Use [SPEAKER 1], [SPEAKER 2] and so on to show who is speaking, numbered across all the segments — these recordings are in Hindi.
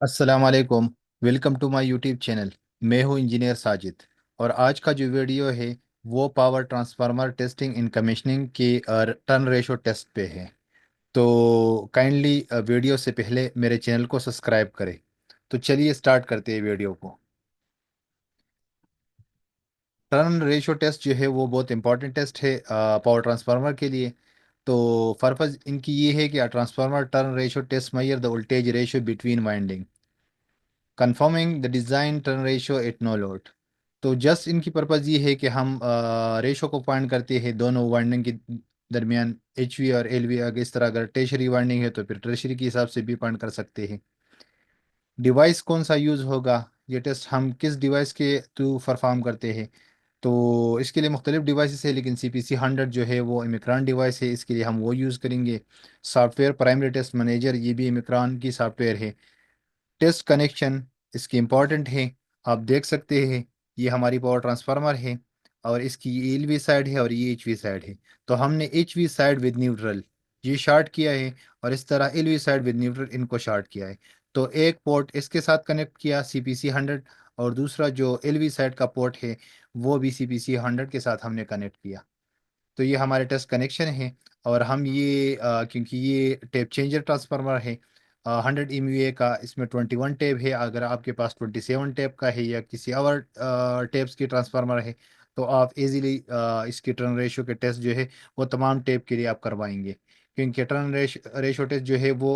[SPEAKER 1] अस्सलाम वालेकुम। Welcome to my YouTube channel. मैं हूं इंजीनियर साजिद। और आज का जो वीडियो है वो power transformer testing in commissioning के टर्न रेशो टेस्ट पे है। तो काइंडली वीडियो से पहले मेरे चैनल को सब्सक्राइब करें। तो चलिए स्टार्ट करते हैं वीडियो को। टर्न रेशो टेस्ट जो है वो बहुत इंपॉर्टेंट टेस्ट है पावर ट्रांसफार्मर के लिए। तो पर्पज़ इनकी ये है कि transformer turn ratio test measure the voltage ratio between winding, conforming the design turn ratio at no load. तो जस्ट इनकी पर्पज़ ये है कि हम रेशो को फाइंड करते हैं दोनों वाइंडिंग के दरमियान, एच वी और एल वी। अगर इस तरह अगर टेशरी वाइंडिंग है तो फिर टेशरी के हिसाब से भी फाइंड कर सकते हैं। डिवाइस कौन सा यूज़ होगा, ये टेस्ट हम किस डिवाइस के थ्रू परफॉर्म करते हैं। तो इसके लिए मुख्तलिफ डिवाइसेस है, लेकिन CPC 100 जो है वो इमिक्रान डिवाइस है, इसके लिए हम वो यूज़ करेंगे। सॉफ्टवेयर प्राइमरी टेस्ट मैनेजर, ये भी इमिक्रान की सॉफ्टवेयर है। टेस्ट कनेक्शन इसकी इम्पॉर्टेंट है। आप देख सकते हैं ये हमारी पावर ट्रांसफार्मर है और इसकी ये एल वी साइड है और ये एच वी साइड है। तो हमने H we side with neutral ये शार्ट किया है और इस तरह L V side with neutral इनको शार्ट किया है। तो एक पोर्ट इसके साथ कनेक्ट किया CPC 100, और दूसरा जो एल वी साइड का पोर्ट है वो भी CPC 100 के साथ हमने कनेक्ट किया। तो ये हमारे टेस्ट कनेक्शन है। और हम ये क्योंकि ये टेप चेंजर ट्रांसफार्मर है 100 MVA का, इसमें 21 टेप है। अगर आपके पास 27 टेप का है या किसी और टेप्स की ट्रांसफार्मर है तो आप इजीली इसके टर्न रेशो के टेस्ट जो है वो तमाम टेप के लिए आप करवाएंगे। क्योंकि टर्न रेशो टेस्ट जो है वो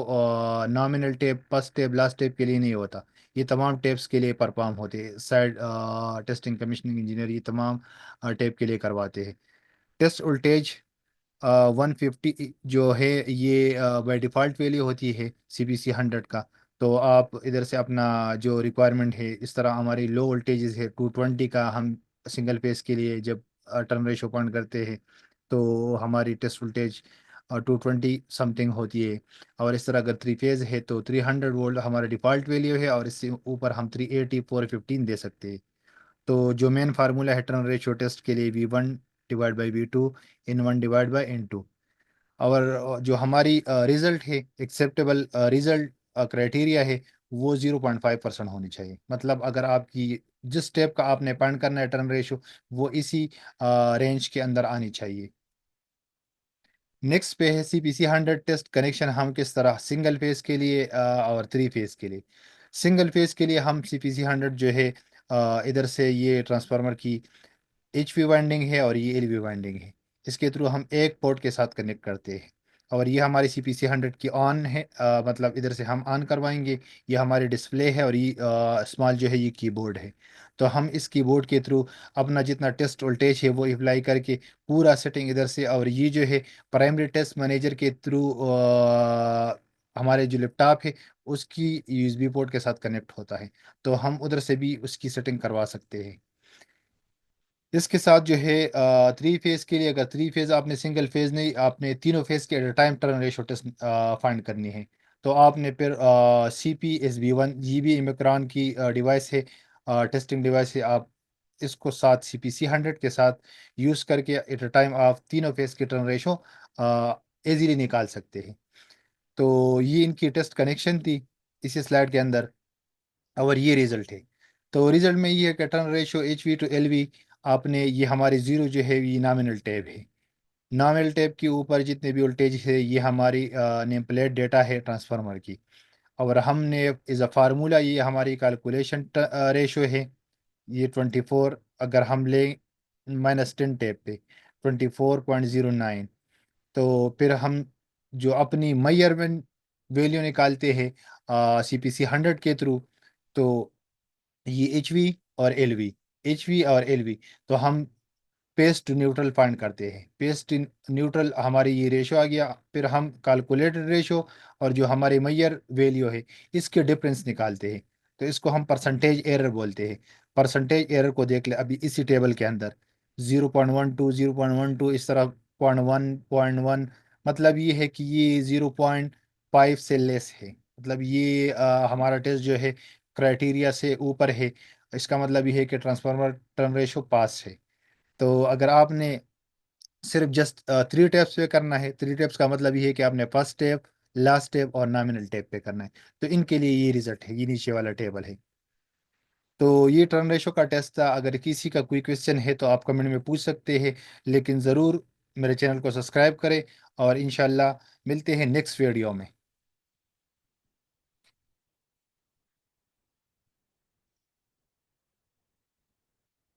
[SPEAKER 1] nominal tape, first tape, last tape के लिए नहीं होता। ये तमाम टेप्स के लिए परफॉर्म होते हैं। साइड टेस्टिंग कमीशनिंग इंजीनियर ये तमाम टेप के लिए करवाते हैं। टेस्ट वोल्टेज 150 जो है ये बाय डिफ़ॉल्ट वैल्यू होती है CPC 100 का। तो आप इधर से अपना जो रिक्वायरमेंट है, इस तरह हमारी लो वोल्टेजेस है 220 का, हम सिंगल फेस के लिए जब टर्न रेशो पॉइंट करते हैं तो हमारी टेस्ट वोल्टेज 220 समथिंग होती है। और इस तरह अगर थ्री फेज है तो 300 वोल्ट हमारा डिफ़ॉल्ट वैल्यू है, और इससे ऊपर हम 380 415 दे सकते हैं। तो जो मेन फार्मूला है टर्न रेशियो टेस्ट के लिए V1/V2 N1/N2। और जो हमारी रिजल्ट है, एक्सेप्टेबल रिजल्ट क्राइटेरिया है, वो 0.5% होनी चाहिए। मतलब अगर आपकी जिस स्टेप का आपने पॉइंट करना है टर्न रेशियो, वो इसी रेंज के अंदर आनी चाहिए। नेक्स्ट पे है CPC 100 टेस्ट कनेक्शन, हम किस तरह सिंगल फेज के लिए और थ्री फेज के लिए। सिंगल फेज के लिए हम CPC 100 जो है इधर से ये ट्रांसफार्मर की एच वी वाइंडिंग है और ये एल वी वाइंडिंग है, इसके थ्रू हम एक पोर्ट के साथ कनेक्ट करते हैं। और ये हमारी CPC 100 की ऑन है, मतलब इधर से हम ऑन करवाएंगे। ये हमारी डिस्प्ले है और ये स्मॉल जो है ये कीबोर्ड है। तो हम इस कीबोर्ड के थ्रू अपना जितना टेस्ट वोल्टेज है वो अप्लाई करके पूरा सेटिंग इधर से, और ये जो है प्राइमरी टेस्ट मैनेजर के थ्रू हमारे जो लैपटॉप है उसकी USB पोर्ट के साथ कनेक्ट होता है। तो हम उधर से भी उसकी सेटिंग करवा सकते हैं। इसके साथ जो है थ्री फेज के लिए, अगर थ्री फेज आपने सिंगल फेज नहीं, आपने तीनों फेज के at a time turn ratio test find करनी है, तो आपने फिर CPSB 1, ये भी इमिक्रान की डिवाइस है, टेस्टिंग डिवाइस है। आप इसको साथ CPC 100 के साथ यूज़ करके एट अ टाइम आप तीनों फेज की टर्न रेशो इजीली निकाल सकते हैं। तो ये इनकी टेस्ट कनेक्शन थी इसी स्लाइड के अंदर, और ये रिजल्ट है। तो रिजल्ट में ये है कि टर्न रेशियो HV/LV, आपने ये हमारे जीरो जो है ये नॉमिनल टैब है। नॉमिनल टैब के ऊपर जितने भी वोल्टेज है ये हमारी नेम प्लेट डेटा है ट्रांसफार्मर की। और हमने इज़ अ फार्मूला ये हमारी कैलकुलेशन रेशियो है। ये 24 अगर हम लें -10 टैब पे 24.09। तो फिर हम जो अपनी मेजरमेंट वैल्यू निकालते हैं CPC 100 के थ्रू, तो ये एच वी और एल वी, तो हम पेस्ट टू न्यूट्रल फाइंड करते हैं। पेस्ट न्यूट्रल हमारी ये रेशो आ गया, फिर हम कैलकुलेटेड रेशो और जो हमारे मैयर वैल्यू है इसके डिफरेंस निकालते हैं। तो इसको हम परसेंटेज एरर बोलते हैं। परसेंटेज एरर को देख ले अभी इसी टेबल के अंदर, 0.12, 0.12, इस तरह 0.1, 0.1। मतलब ये है कि ये 0.5 से लेस है। मतलब ये हमारा टेस्ट जो है क्राइटेरिया से ऊपर है। इसका मतलब ये है कि ट्रांसफार्मर टर्न रेशो पास है। तो अगर आपने सिर्फ जस्ट थ्री टेप्स पे करना है, थ्री टेप्स का मतलब ये है कि आपने फर्स्ट स्टेप, लास्ट टैब और नॉमिनल टैब पे करना है। तो इनके लिए ये रिजल्ट है, ये नीचे वाला टेबल है। तो ये टर्न रेशो का टेस्ट था। अगर किसी का कोई क्वेश्चन है तो आप कमेंट में पूछ सकते हैं, लेकिन ज़रूर मेरे चैनल को सब्सक्राइब करें, और इंशाल्लाह मिलते हैं नेक्स्ट वीडियो में।